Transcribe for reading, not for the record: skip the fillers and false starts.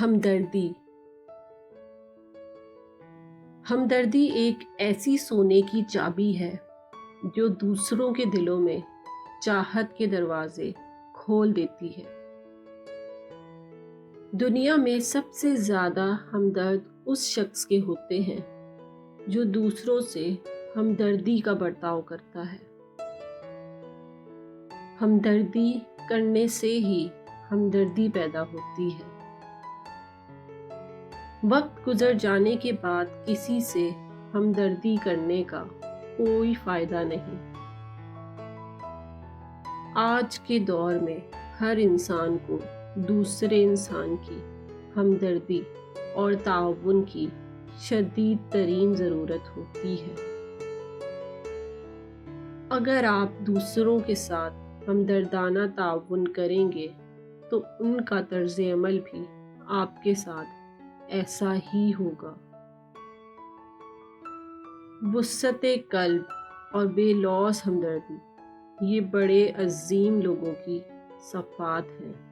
ہمدردی ہمدردی ایک ایسی سونے کی چابی ہے جو دوسروں کے دلوں میں چاہت کے دروازے کھول دیتی ہے۔ دنیا میں سب سے زیادہ ہمدرد اس شخص کے ہوتے ہیں جو دوسروں سے ہمدردی کا برتاؤ کرتا ہے۔ ہمدردی کرنے سے ہی ہمدردی پیدا ہوتی ہے۔ وقت گزر جانے کے بعد کسی سے ہمدردی کرنے کا کوئی فائدہ نہیں۔ آج کے دور میں ہر انسان کو دوسرے انسان کی ہمدردی اور تعاون کی شدید ترین ضرورت ہوتی ہے۔ اگر آپ دوسروں کے ساتھ ہمدردانہ تعاون کریں گے تو ان کا طرز عمل بھی آپ کے ساتھ ایسا ہی ہوگا۔ وسعت قلب اور بے لوث ہمدردی یہ بڑے عظیم لوگوں کی صفات ہیں۔